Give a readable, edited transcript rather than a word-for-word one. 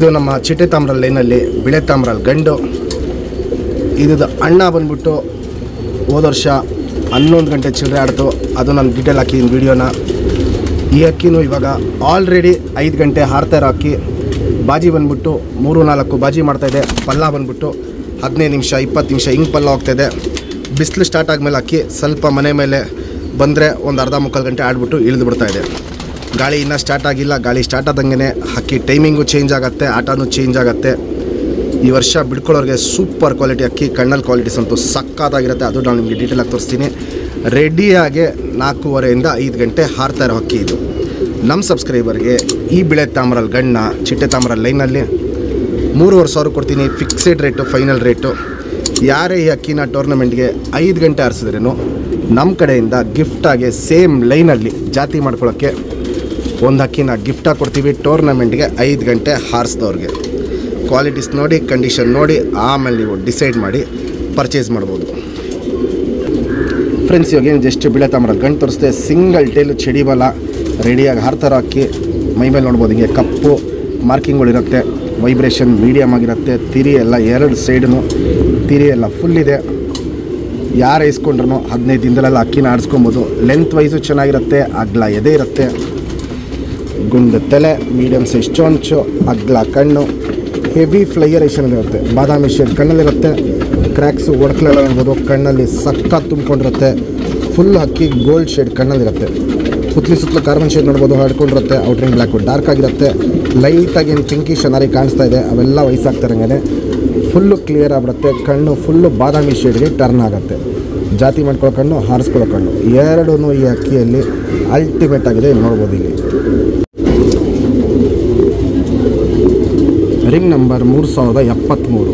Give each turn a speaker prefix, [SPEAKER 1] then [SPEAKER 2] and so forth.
[SPEAKER 1] ಇದು ನಮ್ಮ ಚಿಟ್ಟೆ ತಾಮ್ರ ಲೈನಲ್ಲಿ ಬಿಳೆ ತಾಮ್ರ ಗಂಡು. ಇದು ಅಣ್ಣ ಬಂದ್ಬಿಟ್ಟು ಹೋದ ವರ್ಷ 11 ಗಂಟೆ ಚಿಲ್ಲರೆ ಆಡ್ತು. ಅದು ನಾನು ಡೀಟೇಲ್ ಹಾಕಿದ್ದೀನಿ ವೀಡಿಯೋನ. ಈ ಅಕ್ಕಿನೂ ಇವಾಗ ಆಲ್ರೆಡಿ 5 ಗಂಟೆ ಹಾರ್ತಾ ಇರೋ ಅಕ್ಕಿ. ಬಾಜಿ ಬಂದ್ಬಿಟ್ಟು 3-4 ಬಾಜಿ ಮಾಡ್ತಾಯಿದೆ. ಪಲ್ಲ ಬಂದ್ಬಿಟ್ಟು 15 ನಿಮಿಷ 20 ನಿಮಿಷ ಹಿಂಗೆ ಪಲ್ಲ ಹೋಗ್ತಾಯಿದೆ. ಬಿಸಿಲು ಸ್ಟಾರ್ಟ್ ಆದಮೇಲೆ ಅಕ್ಕಿ ಸ್ವಲ್ಪ ಮನೆ ಮೇಲೆ ಬಂದರೆ ಒಂದು ಅರ್ಧ ಮುಕ್ಕಾಲು ಗಂಟೆ ಆಡ್ಬಿಟ್ಟು ಇಳಿದು ಬಿಡ್ತಾಯಿದೆ. ಗಾಳಿ ಇನ್ನೂ ಸ್ಟಾರ್ಟ್ ಆಗಿಲ್ಲ. ಗಾಳಿ ಸ್ಟಾರ್ಟ್ ಆದಂಗೆ ಅಕ್ಕಿ ಟೈಮಿಂಗು ಚೇಂಜ್ ಆಗುತ್ತೆ, ಆಟನೂ ಚೇಂಜ್ ಆಗುತ್ತೆ. ಈ ವರ್ಷ ಬಿಡ್ಕೊಳ್ಳೋರಿಗೆ ಸೂಪರ್ ಕ್ವಾಲಿಟಿ ಅಕ್ಕಿ. ಕಣ್ಣಲ್ಲಿ ಕ್ವಾಲಿಟೀಸ್ ಅಂತೂ ಸಕ್ಕತ್ತಾಗಿರುತ್ತೆ. ಅದು ನಾನು ನಿಮಗೆ ಡೀಟೇಲಾಗಿ ತೋರಿಸ್ತೀನಿ. ರೆಡಿಯಾಗಿ 4:15 5 ಗಂಟೆ ಹಾರ್ತಾ ಇರೋ ಅಕ್ಕಿ ಇದು. ನಮ್ಮ ಸಬ್ಸ್ಕ್ರೈಬರ್ಗೆ ಈ ಬಿಳೆ ತಾಮ್ರ ಗಣ್ಣ ಚಿಟ್ಟೆ ತಾಮ್ರ ಲೈನಲ್ಲಿ 3,500 ಕೊಡ್ತೀನಿ. Fixed rate, final rate. ಯಾರೇ ಈ ಅಕ್ಕಿನ ಟೂರ್ನಮೆಂಟ್ಗೆ 5 ಗಂಟೆ ಹಾರಿಸಿದ್ರೇನು ನಮ್ಮ ಕಡೆಯಿಂದ ಗಿಫ್ಟಾಗಿ ಸೇಮ್ ಲೈನಲ್ಲಿ ಜಾತಿ ಮಾಡ್ಕೊಳ್ಳೋಕ್ಕೆ ಒಂದು ಅಕ್ಕಿನ ಗಿಫ್ಟಾಗಿ ಕೊಡ್ತೀವಿ. ಟೂರ್ನಮೆಂಟ್ಗೆ 5 ಗಂಟೆ ಹಾರಿಸಿದವ್ರಿಗೆ ಕ್ವಾಲಿಟೀಸ್ ನೋಡಿ, ಕಂಡೀಷನ್ ನೋಡಿ ಆಮೇಲೆ ನೀವು ಡಿಸೈಡ್ ಮಾಡಿ ಪರ್ಚೇಸ್ ಮಾಡ್ಬೋದು. ಫ್ರೆಂಡ್ಸ್, ಇವಾಗ ಏನು ಜಸ್ಟ್ ಬಿಳೆ ತಾಮ್ರ ಗಂಟು ತೋರಿಸ್ದೆ. ಸಿಂಗಲ್ ಟೇಲು ಚಡಿಬಲ ರೆಡಿಯಾಗಿ ಹಾರ್ತಾರೋ ಅಕ್ಕಿ. ಮೈಮೇಲೆ ನೋಡ್ಬೋದು ಹಿಂಗೆ ಕಪ್ಪು ಮಾರ್ಕಿಂಗ್ಗಳಿರುತ್ತೆ. ವೈಬ್ರೇಷನ್ ಮೀಡಿಯಮ್ ಆಗಿರುತ್ತೆ. ತಿರಿ ಎಲ್ಲ 2 ಸೈಡೂ ತಿರಿ ಎಲ್ಲ ಫುಲ್ ಇದೆ. ಯಾರು ಇಸ್ಕೊಂಡ್ರು 15 ದಿನದಲ್ಲೆಲ್ಲ ಅಕ್ಕಿನ ಆಡಿಸ್ಕೊಬೋದು. ಲೆಂತ್ ವೈಸು ಚೆನ್ನಾಗಿರುತ್ತೆ. ಅಗ್ಲ ಎದೆ ಇರುತ್ತೆ. ಗುಂಡು ತಲೆ, ಮೀಡಿಯಮ್ ಸೈಜ್ ಚೊಂಚು, ಅಗ್ಲ ಕಣ್ಣು, ಹೆವಿ ಫ್ಲೈಯರೇಷನಲ್ಲಿರುತ್ತೆ. ಬಾದಾಮಿ ಶೇಡ್ ಕಣ್ಣಲ್ಲಿರುತ್ತೆ. ಕ್ರ್ಯಾಕ್ಸು ಒಡಕಲೆಲ್ಲ ನೋಡ್ಬೋದು. ಕಣ್ಣಲ್ಲಿ ಸಕ್ಕ ತುಂಬಿಕೊಂಡಿರುತ್ತೆ. ಫುಲ್ ಅಕ್ಕಿ ಗೋಲ್ಡ್ ಶೇಡ್ ಕಣ್ಣಲ್ಲಿರುತ್ತೆ. ಸುತ್ತಲೂ ಕಾರ್ಬನ್ ಶೇಡ್ ನೋಡ್ಬೋದು, ಹಡ್ಕೊಂಡಿರುತ್ತೆ. ಔಟ್ರಿಂಗ್ ಬ್ಲ್ಯಾಕು ಡಾರ್ಕ್ ಆಗಿರುತ್ತೆ. ಲೈಟಾಗಿ ಏನು ಪಿಂಕಿಶ್ ಅನಾರಿ ಕಾಣಿಸ್ತಾ ಇದೆ, ಅವೆಲ್ಲ ವಯಸ್ಸಾಗ್ತಾರಂಗೆ ಫುಲ್ಲು ಕ್ಲಿಯರ್ ಆಗಿಬಿಡುತ್ತೆ. ಕಣ್ಣು ಫುಲ್ಲು ಬಾದಾಮಿ ಶೇಡ್ಗೆ ಟರ್ನ್ ಆಗುತ್ತೆ. ಜಾತಿ ಮಾಡ್ಕೊಳ್ಳೋ ಕಣ್ಣು, ಹಾರಿಸ್ಕೊಳ್ಳೋ ಕಣ್ಣು ಎರಡೂ ಈ ಅಕ್ಕಿಯಲ್ಲಿ ಅಲ್ಟಿಮೇಟ್ ಆಗಿದೆ. ಇಲ್ಲಿ ನೋಡ್ಬೋದು. ಇಲ್ಲಿ ರಿಂಗ್ ನಂಬರ್ 3073.